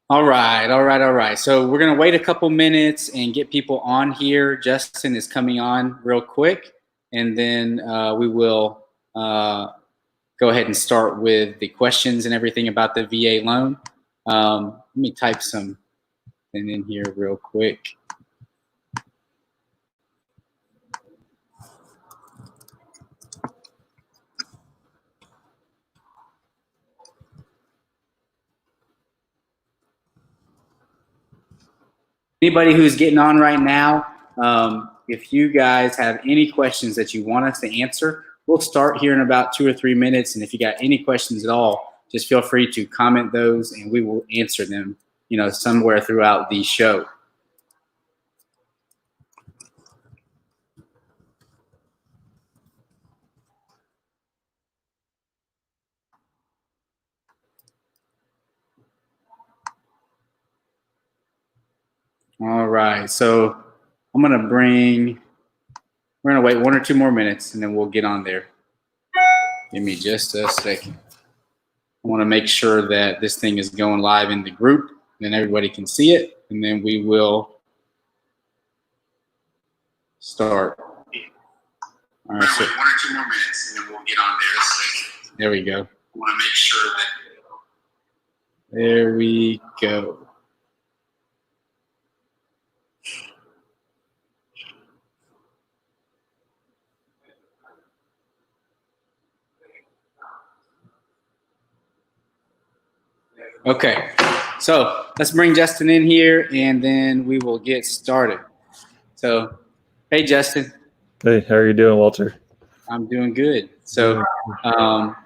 All right, all right, all right. So we're gonna wait a couple minutes and get people on here. Justin is coming on real quick, and then we will go ahead and start with the questions and everything about the VA loan. Let me type something in here real quick. Anybody who's getting on right now, if you guys have any questions that you want us to answer, we'll start here in about 2 or 3 minutes. And if you got any questions at all, just feel free to comment those and we will answer them, somewhere throughout the show. All right, so we're gonna wait 1 or 2 more minutes and then we'll get on there. Give me just a second. I wanna make sure that this thing is going live in the group, then everybody can see it, and then we will start. All right, so 1 or 2 more minutes and then we'll get on there. There we go. I wanna make sure that. There we go. Okay, so let's bring Justin in here and then we will get started. So, hey Justin. Hey, how are you doing, Walter? I'm doing good. So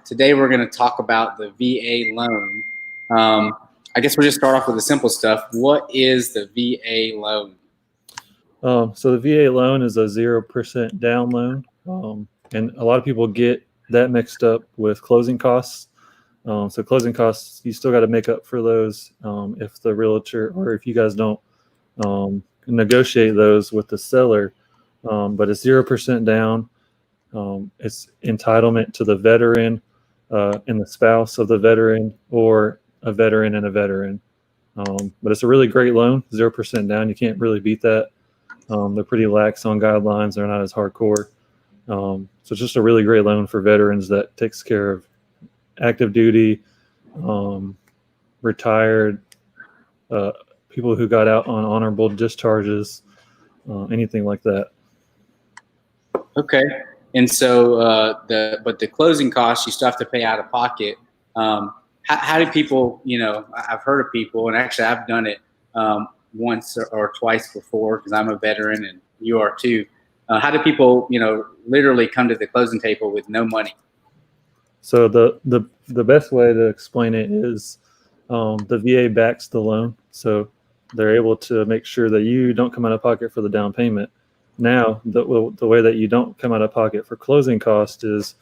today we're going to talk about the VA loan. I guess we'll just start off with the simple stuff. What is the VA loan? So the VA loan is a 0% down loan, and a lot of people get that mixed up with closing costs. So closing costs, you still got to make up for those if the realtor or if you guys don't negotiate those with the seller. But it's 0% down. It's entitlement to the veteran and the spouse of the veteran, or a veteran and a veteran. But it's a really great loan, 0% down. You can't really beat that. They're pretty lax on guidelines. They're not as hardcore. So it's just a really great loan for veterans that takes care of active duty, retired, people who got out on honorable discharges, anything like that. Okay. And so the closing costs, you still have to pay out of pocket. How do people, I've heard of people, and actually I've done it once or twice before because I'm a veteran and you are too. How do people, literally come to the closing table with no money? So the best way to explain it is the VA backs the loan. So they're able to make sure that you don't come out of pocket for the down payment. Now, the way that you don't come out of pocket for closing cost is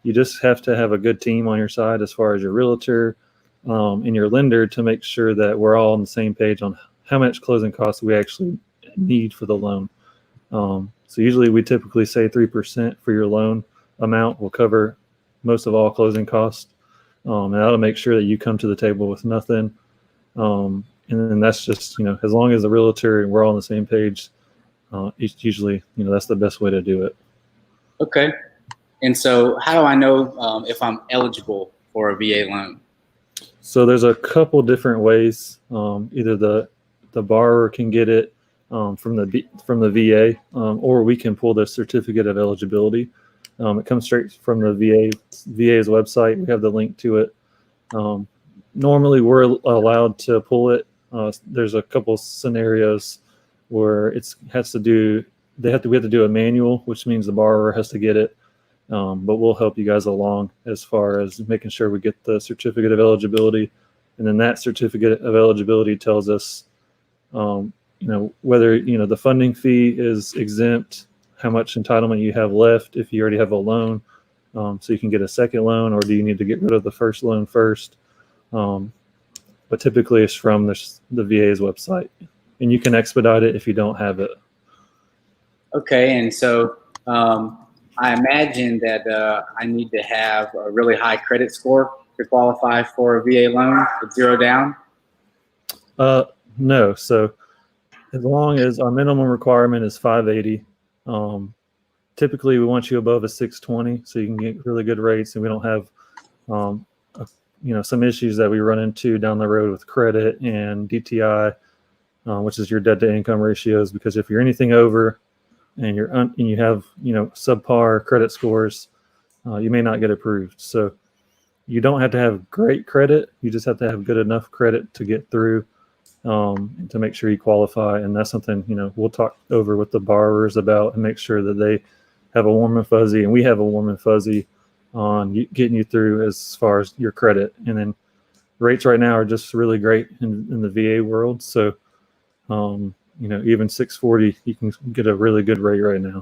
you just have to have a good team on your side as far as your realtor and your lender to make sure that we're all on the same page on how much closing costs we actually need for the loan. So usually we typically say 3% for your loan amount will cover most of all closing costs. And that'll make sure that you come to the table with nothing. And then that's just, as long as the realtor and we're all on the same page, it's usually, that's the best way to do it. Okay. And so how do I know if I'm eligible for a VA loan? So there's a couple different ways. Either the borrower can get it from the VA, or we can pull the certificate of eligibility. It comes straight from the VA's website. We have the link to it. Normally, we're allowed to pull it. There's a couple scenarios where we have to do a manual, which means the borrower has to get it. But we'll help you guys along as far as making sure we get the certificate of eligibility, and then that certificate of eligibility tells us, whether the funding fee is exempt, how much entitlement you have left if you already have a loan, so you can get a second loan, or do you need to get rid of the first loan first? But typically it's from the VA's website, and you can expedite it if you don't have it. Okay, and so I imagine that I need to have a really high credit score to qualify for a VA loan with 0 down. No. So as long as our minimum requirement is 580, typically we want you above a 620 so you can get really good rates, and we don't have some issues that we run into down the road with credit and DTI, which is your debt to income ratios. Because if you're anything over and you have subpar credit scores, you may not get approved. So you don't have to have great credit, you just have to have good enough credit to get through, to make sure you qualify. And that's something we'll talk over with the borrowers about and make sure that they have a warm and fuzzy, and we have a warm and fuzzy on getting you through as far as your credit. And then rates right now are just really great in the VA world. So even 640, you can get a really good rate right now.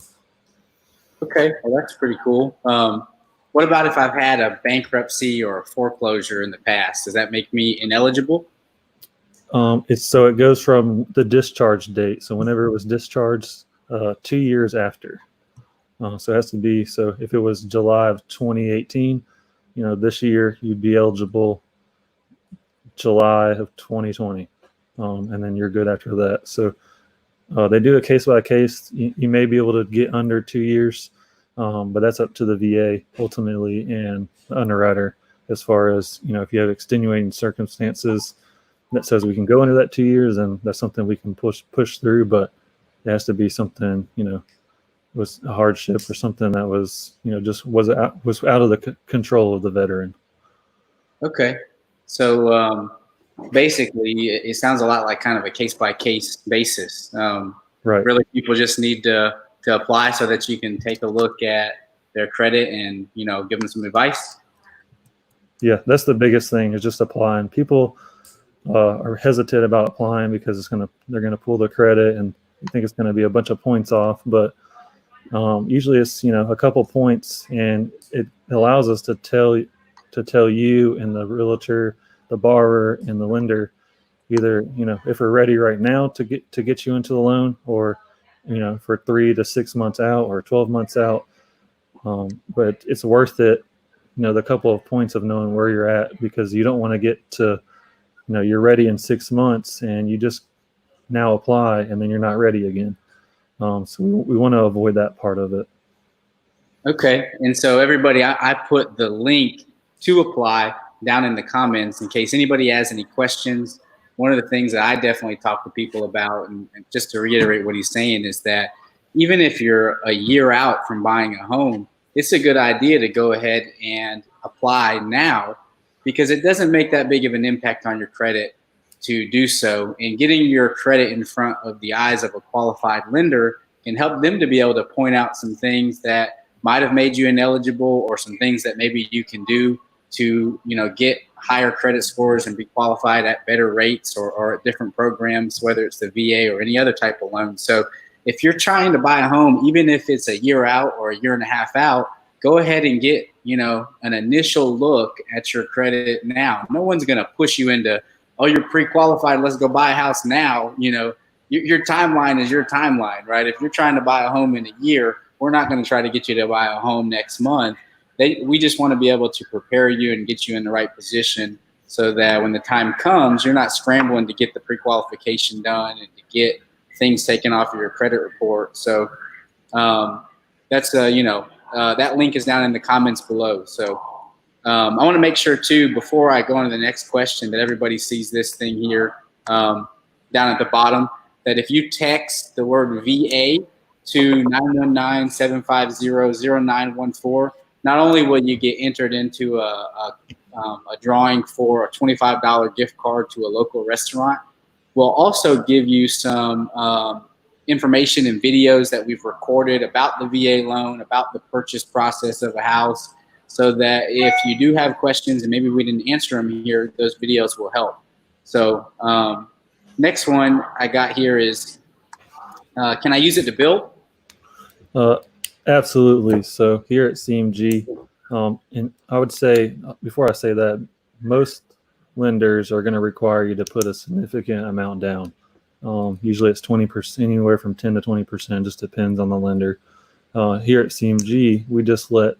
Okay, well, that's pretty cool. What about if I've had a bankruptcy or a foreclosure in the past? Does that make me ineligible? It goes from the discharge date. So whenever it was discharged, 2 years after. So it has to be, so if it was July of 2018, this year you'd be eligible July of 2020. And then you're good after that. So they do it case by case. You may be able to get under 2 years, but that's up to the VA ultimately and the underwriter as far as, if you have extenuating circumstances that says we can go under that 2 years, and that's something we can push through. But it has to be something, was a hardship or something that was, just was out of the control of the veteran. Okay. So basically, it sounds a lot like kind of a case-by-case basis. Right. Really, people just need to apply so that you can take a look at their credit and, give them some advice. Yeah, that's the biggest thing, is just applying. People are hesitant about applying because they're gonna pull their credit and think it's gonna be a bunch of points off. But usually it's a couple points, and it allows us to tell you and the realtor, the borrower, and the lender either if we're ready right now to get you into the loan, or for 3 to 6 months out or 12 months out. But it's worth it, the couple of points of knowing where you're at, because you don't want to get to you're ready in 6 months and you just now apply and then you're not ready again. So we want to avoid that part of it. Okay. And so everybody, I put the link to apply down in the comments in case anybody has any questions. One of the things that I definitely talk to people about, and just to reiterate what he's saying, is that even if you're a year out from buying a home, it's a good idea to go ahead and apply now, because it doesn't make that big of an impact on your credit to do so. And getting your credit in front of the eyes of a qualified lender can help them to be able to point out some things that might have made you ineligible, or some things that maybe you can do to get higher credit scores and be qualified at better rates, or at different programs, whether it's the VA or any other type of loan. So if you're trying to buy a home, even if it's a year out or a year and a half out, go ahead and get an initial look at your credit now. No one's going to push you into, oh, you're pre-qualified, let's go buy a house now. Your timeline is your timeline, right? If you're trying to buy a home in a year, we're not going to try to get you to buy a home next month. We just want to be able to prepare you and get you in the right position, so that when the time comes, you're not scrambling to get the pre-qualification done and to get things taken off of your credit report. So that's that link is down in the comments below. So I want to make sure too, before I go on to the next question, that everybody sees this thing here down at the bottom, that if you text the word VA to 919-750-0914, not only will you get entered into a drawing for a $25 gift card to a local restaurant, we'll also give you some information and videos that we've recorded about the VA loan, about the purchase process of a house, so that if you do have questions and maybe we didn't answer them here, those videos will help. So next one I got here is, can I use it to build? Absolutely. So here at CMG, and I would say, before I say that, most lenders are going to require you to put a significant amount down. Usually it's 20%, anywhere from 10 to 20%, just depends on the lender. Here at CMG, we just let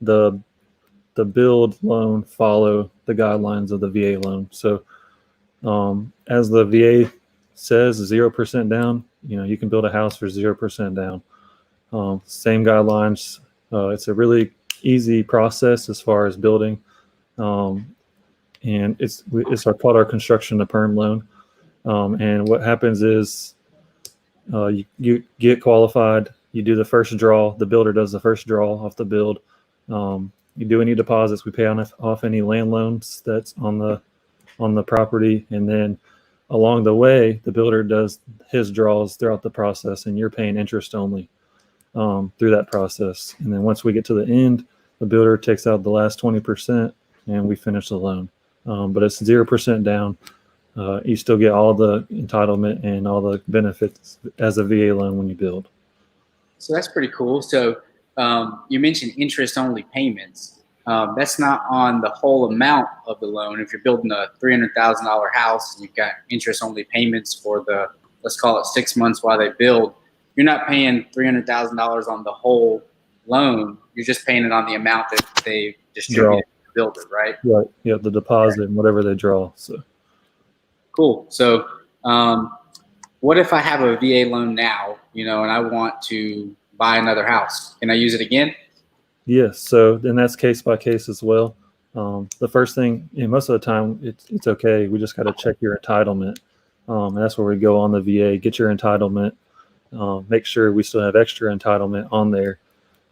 the build loan follow the guidelines of the VA loan. So As the VA says, 0% down. You can build a house for 0% down. Same guidelines. It's a really easy process as far as building, and it's called our construction to perm loan. And what happens is you get qualified. You do the first draw. The builder does the first draw off the build. You do any deposits. We pay off any land loans that's on the property, and then along the way, the builder does his draws throughout the process, and you're paying interest only through that process. And then once we get to the end, the builder takes out the last 20%, and we finish the loan. But it's 0% down. You still get all the entitlement and all the benefits as a VA loan when you build. So that's pretty cool. So you mentioned interest-only payments. That's not on the whole amount of the loan. If you're building a $300,000 house and you've got interest-only payments for the, let's call it 6 months while they build, you're not paying $300,000 on the whole loan. You're just paying it on the amount that they distributed to the builder, right? Right. Yeah, the deposit and whatever they draw. So cool. So what if I have a VA loan now, and I want to buy another house? Can I use it again? Yes. So then that's case by case as well. The first thing, most of the time, it's okay. We just got to check your entitlement. And that's where we go on the VA, get your entitlement, make sure we still have extra entitlement on there.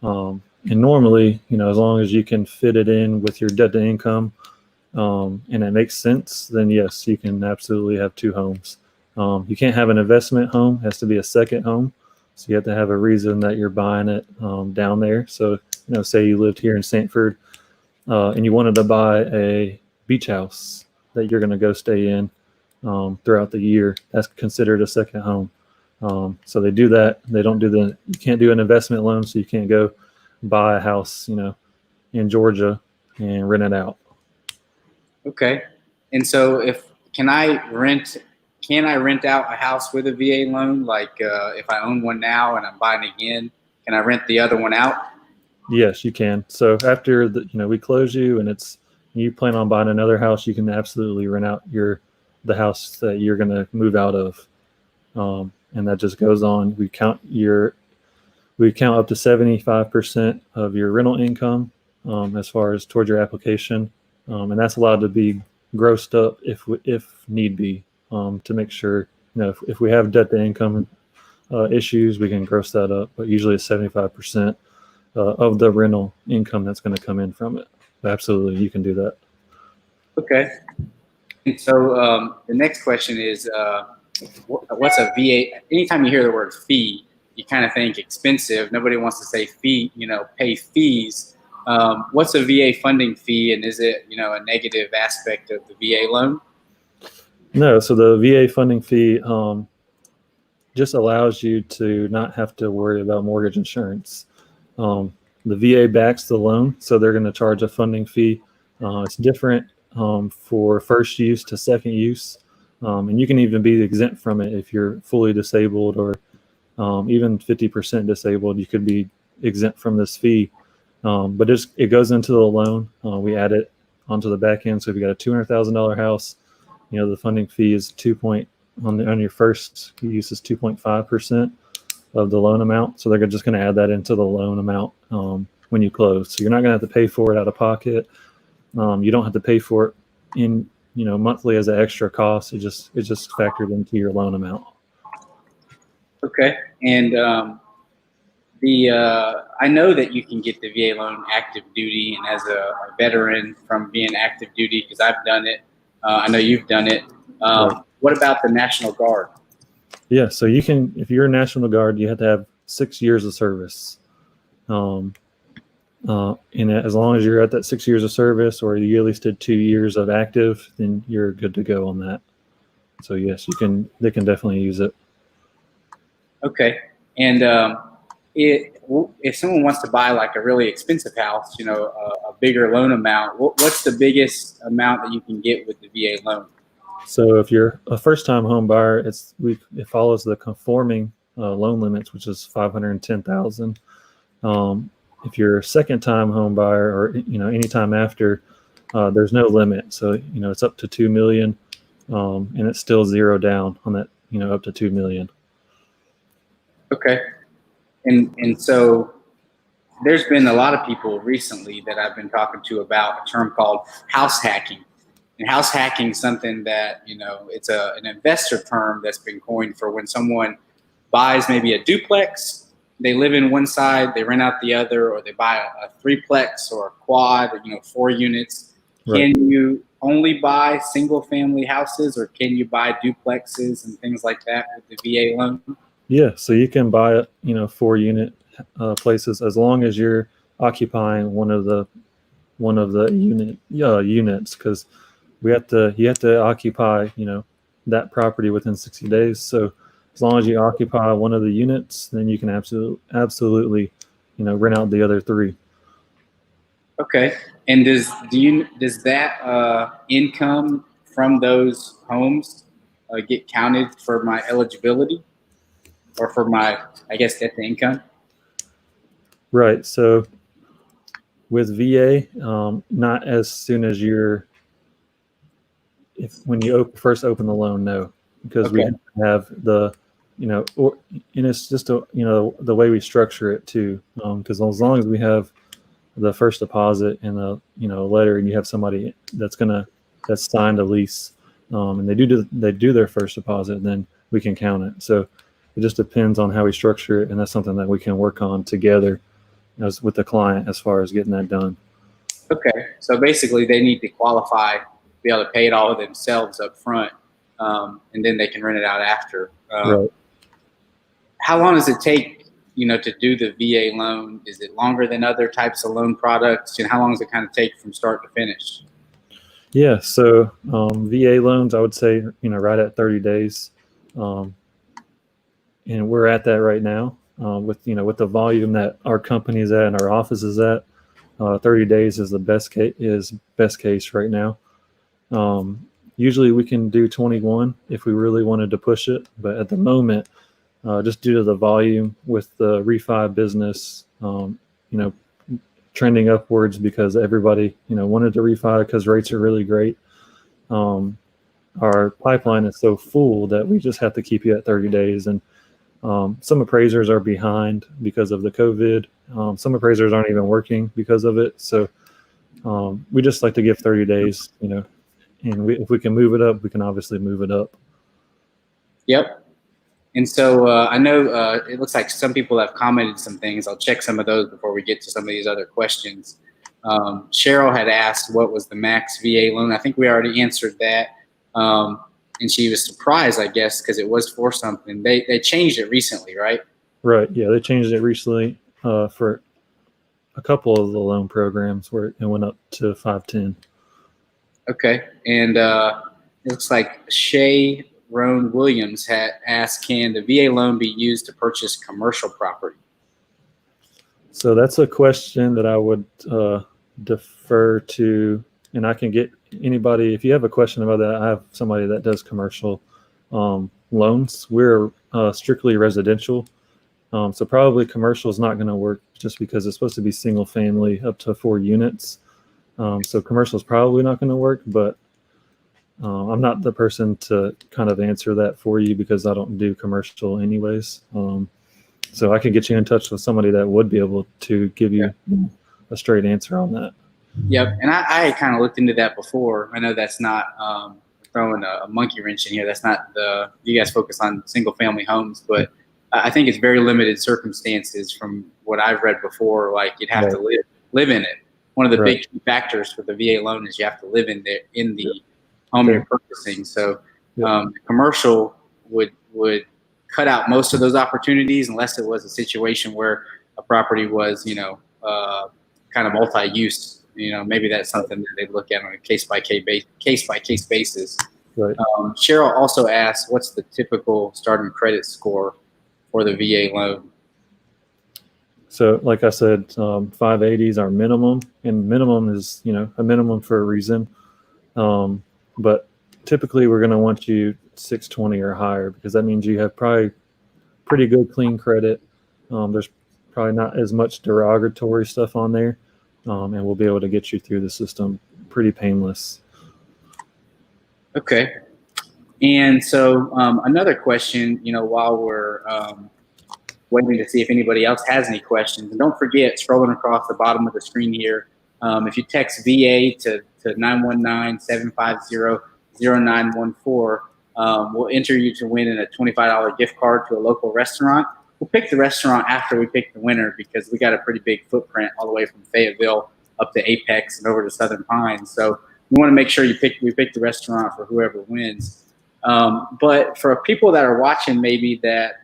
And normally, as long as you can fit it in with your debt to income, and it makes sense, then yes, you can absolutely have 2 homes. You can't have an investment home. It has to be a second home. So you have to have a reason that you're buying it down there. So, say you lived here in Sanford and you wanted to buy a beach house that you're going to go stay in throughout the year. That's considered a second home. So they do that. They don't do you can't do an investment loan, so you can't go buy a house, in Georgia and rent it out. Okay. And so can I rent out a house with a VA loan? Like if I own one now and I'm buying again, can I rent the other one out? Yes, you can. So after we close you and you plan on buying another house, you can absolutely rent out the house that you're going to move out of. And that just goes on. We count up to 75% of your rental income as far as towards your application. And that's allowed to be grossed up if need be, to make sure, if we have debt to income issues, we can gross that up. But usually it's 75% of the rental income that's going to come in from it. But absolutely, you can do that. Okay. And so the next question is, what's a VA? Anytime you hear the word fee, you kind of think expensive. Nobody wants to say fee, pay fees. What's a VA funding fee, and is it, a negative aspect of the VA loan? No, so the VA funding fee just allows you to not have to worry about mortgage insurance. The VA backs the loan, so they're going to charge a funding fee. It's different for first use to second use, and you can even be exempt from it if you're fully disabled or even 50% disabled. You could be exempt from this fee. But it goes into the loan. We add it onto the back end. So if you got a $200,000 house, the funding fee is on your first use is 2.5% of the loan amount. So they're just going to add that into the loan amount when you close. So you're not going to have to pay for it out of pocket. You don't have to pay for it in monthly as an extra cost. It's just factored into your loan amount. Okay, and I know that you can get the VA loan active duty, and as a veteran from being active duty, because I've done it, I know you've done it. Right. What about the National Guard? Yeah, so you can, if you're a National Guard, you have to have 6 years of service. And as long as you're at that 6 years of service, or you at least did 2 years of active, then you're good to go on that. So yes, they can definitely use it. Okay, and if someone wants to buy like a really expensive house, a bigger loan amount, what's the biggest amount that you can get with the VA loan? So if you're a first-time home buyer, it follows the conforming loan limits, which is $510,000. If you're a second-time home buyer, or anytime after, there's no limit. So it's up to $2 million. and it's still zero down on that, up to 2 million. Okay. And so there's been a lot of people recently that I've been talking to about a term called house hacking. And house hacking is something that, it's an investor term that's been coined for when someone buys maybe a duplex, they live in one side, they rent out the other, or they buy a threeplex or a quad, 4 units. Right. Can you only buy single family houses, or can you buy duplexes and things like that with the VA loan? Yeah, so you can buy 4 unit places as long as you're occupying one of the units, because you have to occupy that property within 60 days. So as long as you occupy one of the units, then you can absolutely rent out the other 3. Okay. And does that income from those homes get counted for my eligibility, or for my, I guess, debt to income? Right. So with VA, not as soon as when you first open the loan, no, because we have the, and it's just the way we structure it too, because as long as we have the first deposit and a letter, and you have somebody that's signed a lease, and they do their first deposit, then we can count it. So it just depends on how we structure it, and that's something that we can work on together as with the client as far as getting that done. Okay, so basically they need to qualify, be able to pay it all themselves up front, and then they can rent it out after. Right. How long does it take, to do the VA loan? Is it longer than other types of loan products? And how long does it kind of take from start to finish? Yeah, so VA loans, I would say, right at 30 days. And we're at that right now with the volume that our company is at and our office is at. 30 days is the best case right now. Usually we can do 21 if we really wanted to push it, but at the moment, just due to the volume with the refi business, trending upwards because everybody, wanted to refi because rates are really great. Our pipeline is so full that we just have to keep you at 30 days. And some appraisers are behind because of the COVID. Some appraisers aren't even working because of it. So we just like to give 30 days, and if we can move it up, we can obviously move it up. Yep. And so I know it looks like some people have commented some things. I'll check some of those before we get to some of these other questions. Cheryl had asked what was the max VA loan. I think we already answered that. And she was surprised, I guess, because it was for something. They changed it recently, right? Right. Yeah, they changed it recently for a couple of the loan programs where it went up to 510. Okay. And it looks like Shay Roan Williams had asked, can the VA loan be used to purchase commercial property? So that's a question that I would defer to, and I can get anybody, if you have a question about that, I have somebody that does commercial loans. We're strictly residential. So probably commercial is not going to work just because it's supposed to be single family up to 4 units. So commercial is probably not going to work, but I'm not the person to kind of answer that for you because I don't do commercial anyways. So I can get you in touch with somebody that would be able to give you a straight answer on that. Yep. And I kind of looked into that before. I know that's not throwing a monkey wrench in here. That's not you guys focus on single family homes, but I think it's very limited circumstances from what I've read before. Like you'd have to live in it. One of the big key factors for the VA loan is you have to live in the home you're purchasing. So commercial would cut out most of those opportunities unless it was a situation where a property was, kind of multi-use. Maybe that's something that they look at on a case-by-case basis. Right. Cheryl also asked, what's the typical starting credit score for the VA loan? So like I said, 580 is our minimum, and minimum is, a minimum for a reason. But typically we're going to want you 620 or higher because that means you have probably pretty good clean credit. There's probably not as much derogatory stuff on there, and we'll be able to get you through the system pretty painless. Okay. And so another question, while we're waiting to see if anybody else has any questions, and don't forget, scrolling across the bottom of the screen here, if you text VA to 919-750-0914, we'll enter you to win in a $25 gift card to a local restaurant. We'll pick the restaurant after we pick the winner because we got a pretty big footprint all the way from Fayetteville up to Apex and over to Southern Pines. So we want to make sure we pick the restaurant for whoever wins. But for people that are watching, maybe that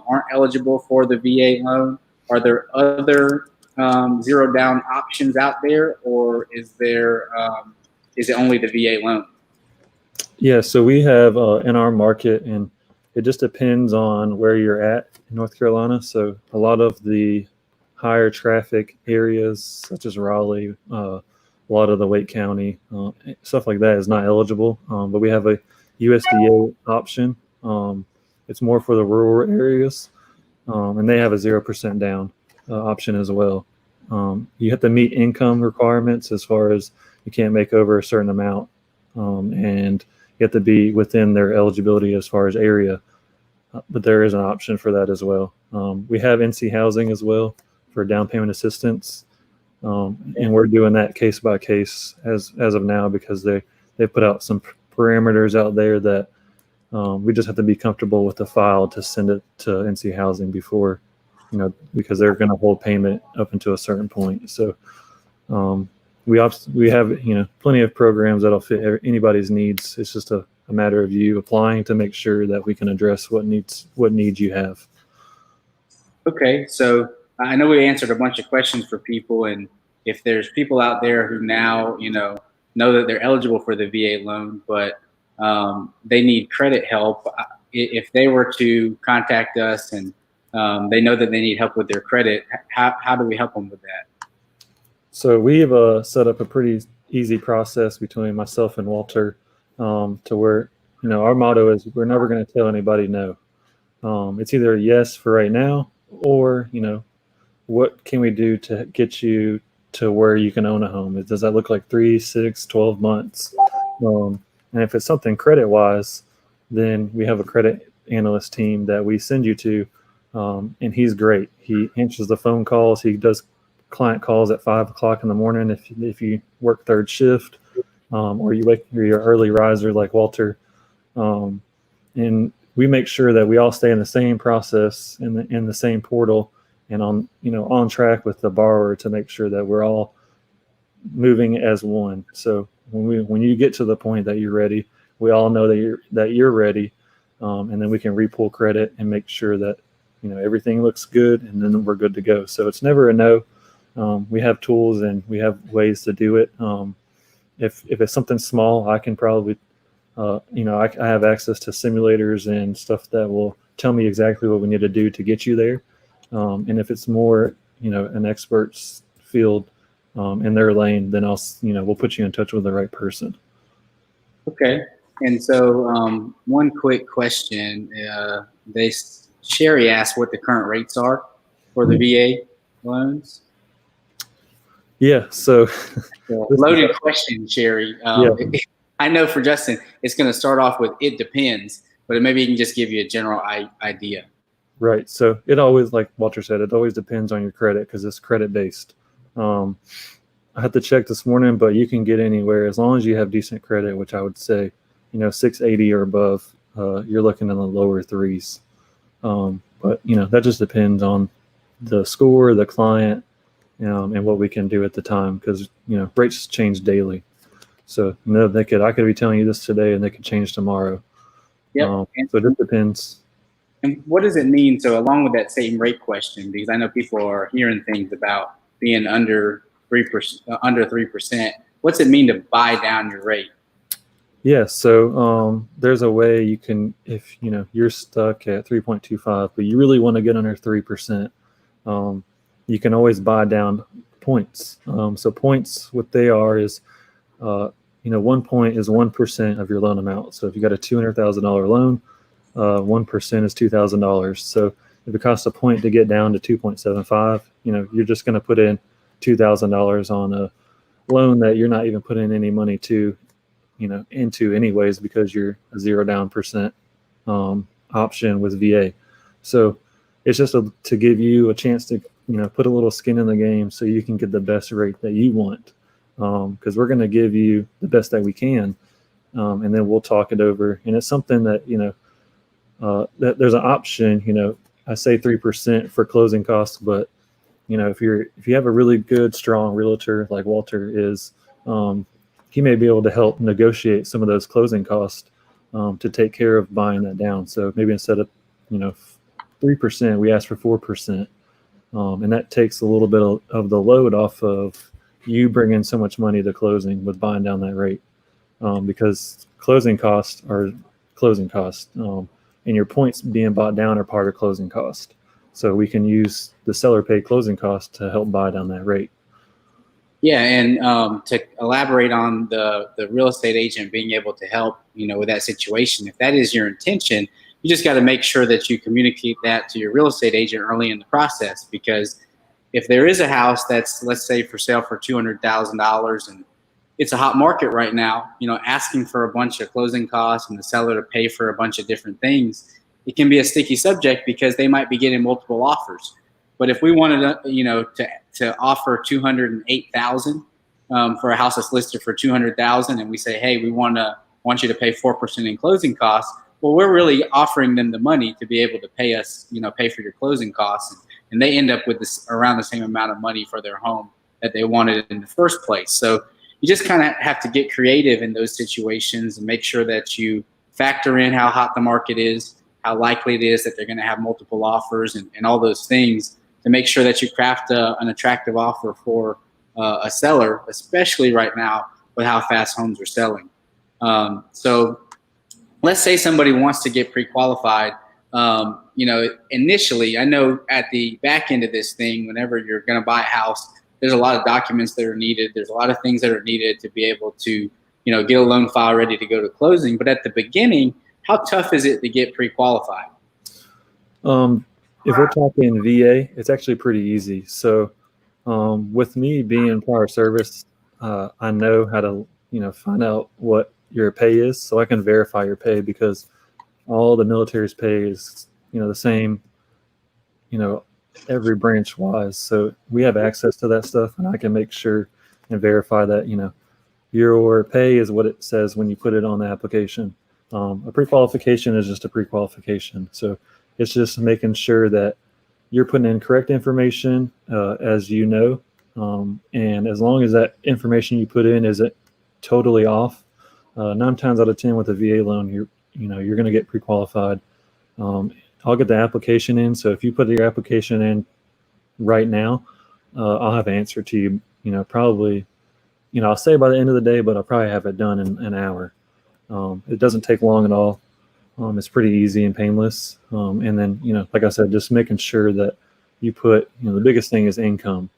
aren't eligible for the VA loan, are there other zero down options out there, or is it only the VA loan? Yeah, so we have in our market, and it just depends on where you're at in North Carolina. So a lot of the higher traffic areas, such as Raleigh, a lot of the Wake County, stuff like that is not eligible. But we have a USDA option. It's more for the rural areas, and they have a 0% down option as well. You have to meet income requirements as far as you can't make over a certain amount, and you have to be within their eligibility as far as area. But there is an option for that as well. We have NC Housing as well for down payment assistance, and we're doing that case by case as of now because they put out some parameters out there that we just have to be comfortable with the file to send it to NC Housing before, because they're going to hold payment up until a certain point. So we have plenty of programs that'll fit anybody's needs. It's just a matter of you applying to make sure that we can address what needs you have. Okay, so I know we answered a bunch of questions for people, and if there's people out there who now know that they're eligible for the VA loan, but they need credit help, if they were to contact us and they know that they need help with their credit, how do we help them with that? So we've set up a pretty easy process between myself and Walter to where, our motto is we're never going to tell anybody no. It's either a yes for right now, or, what can we do to get you to where you can own a home? Does that look like 3, 6, 12 months? And if it's something credit wise, then we have a credit analyst team that we send you to, and he's great. He answers the phone calls. He does client calls at 5 o'clock in the morning if you work third shift, or you're early riser like Walter, and we make sure that we all stay in the same process in the same portal and on track with the borrower to make sure that we're all moving as one. So when you get to the point that you're ready, we all know that you're ready, and then we can repull credit and make sure that everything looks good, and then we're good to go. So it's never a no. We have tools and we have ways to do it. If it's something small, I can probably, I have access to simulators and stuff that will tell me exactly what we need to do to get you there. And if it's more, an expert's field in their lane, then we'll put you in touch with the right person. Okay. And so one quick question, Sherry asked what the current rates are for the VA loans. Yeah, so loaded question, Sherry. I know for Justin, it's going to start off with it depends, but maybe you can just give you a general idea. Right. So it always, like Walter said, it always depends on your credit because it's credit based. I had to check this morning, but you can get anywhere as long as you have decent credit, which I would say, 680 or above. You're looking in the lower threes. But that just depends on the score, the client, and what we can do at the time, because rates change daily. So I could be telling you this today and they could change tomorrow. Yep. So it just depends. And what does it mean? So along with that same rate question, because I know people are hearing things about being under 3%. What's it mean to buy down your rate? Yeah, so there's a way you can, if you're stuck at 3.25, but you really want to get under 3%, you can always buy down points. So points, what they are is, 1 point is 1% of your loan amount. So if you got a $200,000 loan, 1% is $2,000. So if it costs a point to get down to 2.75, you're just going to put in $2,000 on a loan that you're not even putting any money to, into anyways, because you're a 0 down percent option with VA. So it's just to give you a chance to put a little skin in the game so you can get the best rate that you want, because we're going to give you the best that we can, and then we'll talk it over. And it's something that that there's an option. I say 3% for closing costs, but if you have a really good, strong realtor like Walter is, he may be able to help negotiate some of those closing costs to take care of buying that down. So maybe instead of 3%, we ask for 4%, and that takes a little bit of the load off of you bringing so much money to closing with buying down that rate, because closing costs are closing costs, and your points being bought down are part of closing cost. So we can use the seller pay closing cost to help buy down that rate. Yeah, and to elaborate on the real estate agent being able to help, with that situation, if that is your intention, you just got to make sure that you communicate that to your real estate agent early in the process. Because if there is a house that's, let's say, for sale for $200,000 and it's a hot market right now, asking for a bunch of closing costs and the seller to pay for a bunch of different things, it can be a sticky subject because they might be getting multiple offers. But if we wanted to offer $208,000 for a house that's listed for $200,000, and we say, hey, we want you to pay 4% in closing costs, well, we're really offering them the money to be able to pay us, pay for your closing costs, and they end up with around the same amount of money for their home that they wanted in the first place. So you just kind of have to get creative in those situations and make sure that you factor in how hot the market is, how likely it is that they're going to have multiple offers, and all those things to make sure that you craft an attractive offer for a seller, especially right now with how fast homes are selling. So let's say somebody wants to get pre-qualified. Initially, I know at the back end of this thing, whenever you're going to buy a house, there's a lot of documents that are needed. There's a lot of things that are needed to be able to, get a loan file ready to go to closing. But at the beginning, how tough is it to get pre-qualified? If we're talking VA, it's actually pretty easy. So with me being prior service, I know how to, find out what your pay is, so I can verify your pay, because all the military's pay is, the same, every branch wise. So we have access to that stuff, and I can make sure and verify that, your pay is what it says when you put it on the application. A pre-qualification is just a pre-qualification. So it's just making sure that you're putting in correct information, as and as long as that information you put in isn't totally off, 9 times out of 10 with a VA loan, you're going to get pre-qualified. I'll get the application in. So if you put your application in right now, I'll have an answer to you, probably, I'll say by the end of the day, but I'll probably have it done in an hour. It doesn't take long at all. It's pretty easy and painless. And then, like I said, just making sure that you put, the biggest thing is income.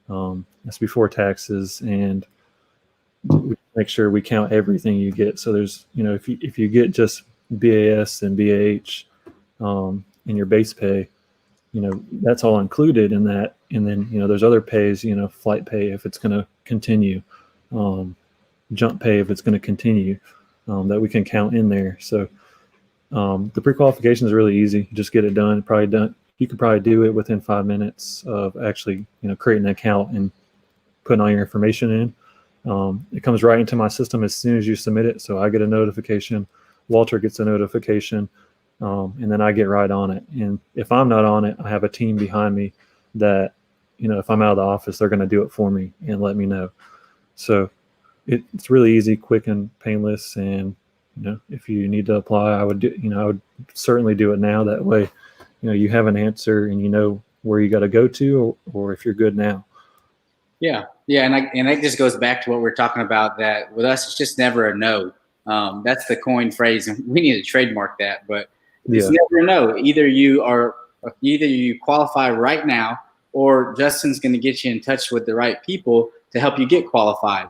That's before taxes, and we make sure we count everything you get. So there's, if you get just BAS and BAH in your base pay, that's all included in that. And then, there's other pays, flight pay if it's going to continue, jump pay if it's going to continue, that we can count in there. So the pre-qualification is really easy. Just get it done. You could probably do it within 5 minutes of actually, creating an account and putting all your information in. It comes right into my system as soon as you submit it. So I get a notification, Walter gets a notification, and then I get right on it. And if I'm not on it, I have a team behind me that, if I'm out of the office, they're going to do it for me and let me know. So it's really easy, quick, and painless. And if you need to apply, I would certainly do it now. That way, you have an answer and you know where you got to go to, or if you're good now. Yeah, and that just goes back to what we're talking about. That with us, it's just never a no. That's the coin phrase, and we need to trademark that. But it's never a no. Either you qualify right now, or Justin's going to get you in touch with the right people to help you get qualified.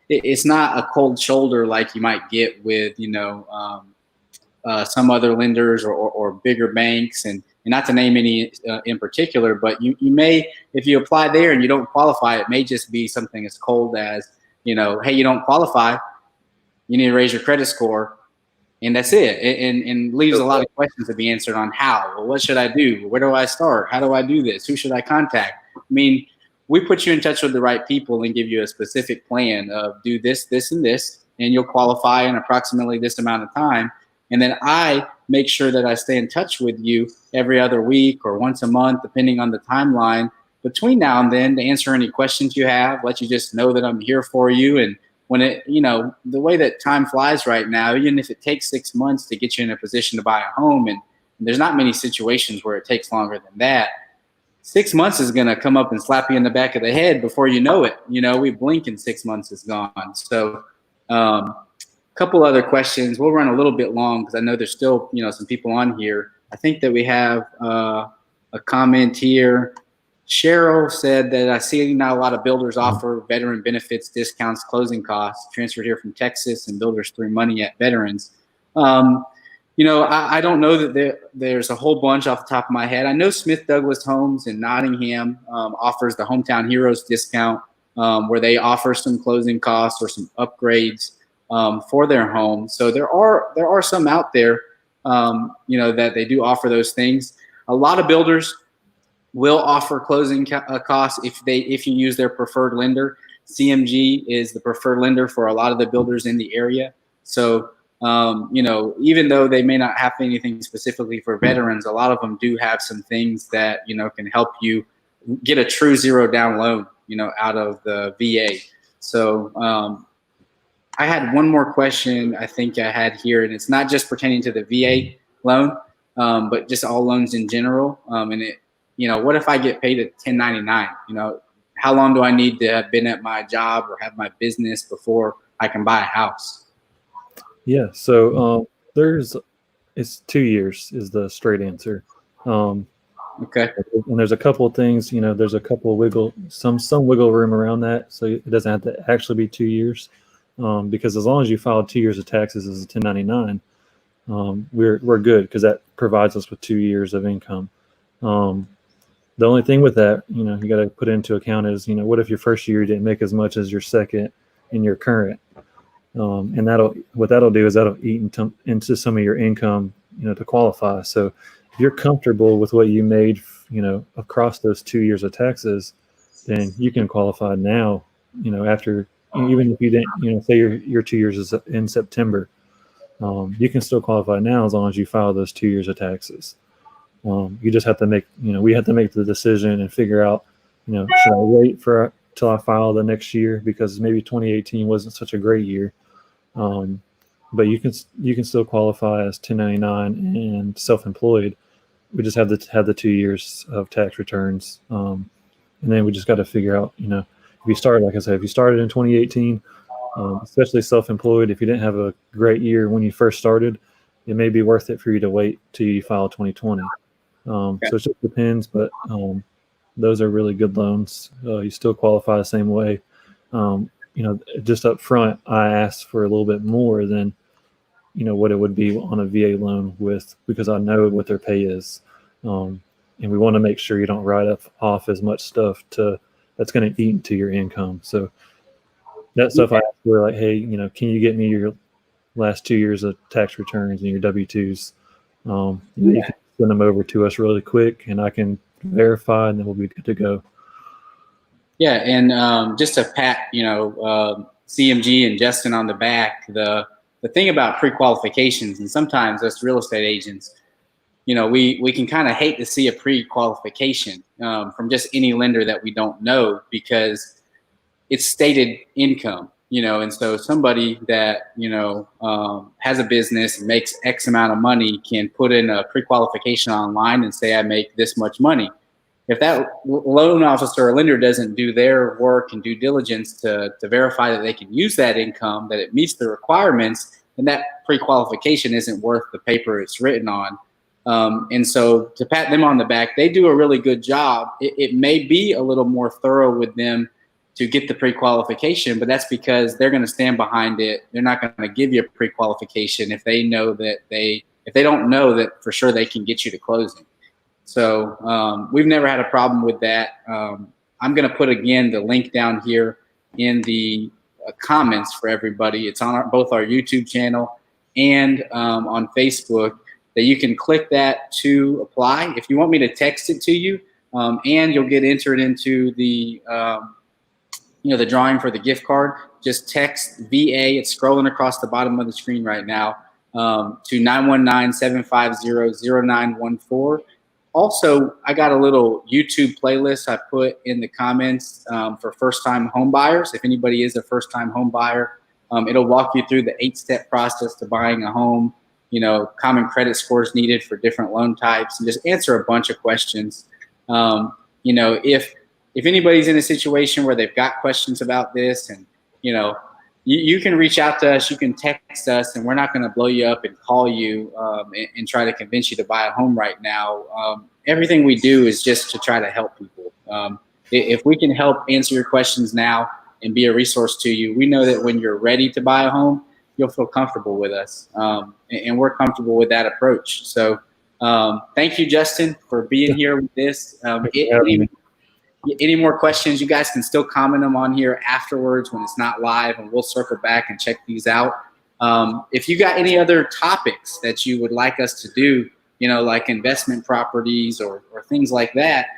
It's not a cold shoulder like you might get with some other lenders or bigger banks, and not to name any in particular, but you may, if you apply there and you don't qualify, it may just be something as cold as, hey, you don't qualify. you need to raise your credit score. And that's it. And leaves a lot of questions to be answered on how. Well, what should I do? Where do I start? How do I do this? Who should I contact? I mean, we put you in touch with the right people and give you a specific plan of do this, this, and this, and you'll qualify in approximately this amount of time. And then I make sure that I stay in touch with you every other week or once a month, depending on the timeline between now and then, to answer any questions you have, let you just know that I'm here for you. And when it, the way that time flies right now, even if it takes 6 months to get you in a position to buy a home, and there's not many situations where it takes longer than that, 6 months is going to come up and slap you in the back of the head before you know it. We blink and 6 months is gone. So a couple other questions. We'll run a little bit long because I know there's still, some people on here. I think that we have a comment here. Cheryl said that I see now a lot of builders offer veteran benefits, discounts, closing costs, transferred here from Texas, and builders threw money at veterans. I don't know that there's a whole bunch off the top of my head. I know Smith Douglas Homes in Nottingham offers the Hometown Heroes discount, where they offer some closing costs or some upgrades for their home. So there are some out there, that they do offer those things. A lot of builders will offer closing costs if you use their preferred lender. CMG is the preferred lender for a lot of the builders in the area. So, even though they may not have anything specifically for veterans, a lot of them do have some things that, can help you get a true zero down loan, out of the VA. So I had one more question I think I had here, and it's not just pertaining to the VA loan, but just all loans in general. What if I get paid at 1099? How long do I need to have been at my job or have my business before I can buy a house? Yeah. So it's 2 years is the straight answer. Okay. And there's a couple of things, there's a couple of some wiggle room around that. So it doesn't have to actually be 2 years, because as long as you file 2 years of taxes as a 1099, we're good, because that provides us with 2 years of income. The only thing with that, you got to put into account is, what if your first year didn't make as much as your second and your current? And that'll do is that'll eat into some of your income, to qualify. So if you're comfortable with what you made, across those 2 years of taxes, then you can qualify now, after, even if you didn't, say your 2 years is in September, you can still qualify now as long as you file those 2 years of taxes. You just have to make, we have to make the decision and figure out, should I wait till I file the next year, because maybe 2018 wasn't such a great year. But you can still qualify as 1099 and self-employed. We just have to have the 2 years of tax returns. And then we just got to figure out, if you started, like I said, if you started in 2018, especially self-employed, if you didn't have a great year when you first started, it may be worth it for you to wait till you file 2020. So it just depends, but those are really good loans. You still qualify the same way. Just up front, I asked for a little bit more than, what it would be on a VA loan because I know what their pay is. And we want to make sure you don't write off as much stuff that's going to eat into your income. So that stuff I asked for, like, hey, can you get me your last 2 years of tax returns and your W-2s? You can send them over to us really quick, and I can verify, and then we'll be good to go. Yeah, and just to pat, CMG and Justin on the back, the thing about pre-qualifications, and sometimes us real estate agents, we can kind of hate to see a pre-qualification from just any lender that we don't know, because it's stated income, and so somebody that, has a business and makes X amount of money can put in a pre-qualification online and say, I make this much money. If that loan officer or lender doesn't do their work and due diligence to verify that they can use that income, that it meets the requirements, then that pre-qualification isn't worth the paper it's written on. And so to pat them on the back, they do a really good job. It may be a little more thorough with them to get the pre-qualification, but that's because they're going to stand behind it. They're not going to give you a pre-qualification if they know that if they don't know that for sure they can get you to closing. So we've never had a problem with that. I'm going to put, again, the link down here in the comments for everybody. It's on both our YouTube channel and on Facebook, that you can click that to apply. If you want me to text it to you, and you'll get entered into the the drawing for the gift card, just text VA. It's scrolling across the bottom of the screen right now, to 919-750-0914. Also, I got a little YouTube playlist I put in the comments for first-time home buyers. If anybody is a first-time home buyer, it'll walk you through the 8-step process to buying a home, common credit scores needed for different loan types, and just answer a bunch of questions. If anybody's in a situation where they've got questions about this, and you can reach out to us, you can text us, and we're not going to blow you up and call you and try to convince you to buy a home right now. Everything we do is just to try to help people. If we can help answer your questions now and be a resource to you, we know that when you're ready to buy a home, you'll feel comfortable with us, and we're comfortable with that approach. So thank you, Justin, for being here with this. Any more questions, you guys can still comment them on here afterwards when it's not live, and we'll circle back and check these out. If you got any other topics that you would like us to do, like investment properties or things like that,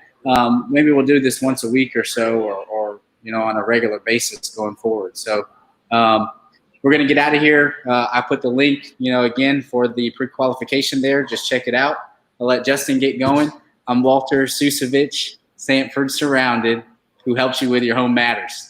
maybe we'll do this once a week or so, or on a regular basis going forward. So we're going to get out of here. I put the link, again, for the pre-qualification there. Just check it out. I'll let Justin get going. I'm Walter Susevich, Sanford Surrounded, who helps you with your home matters.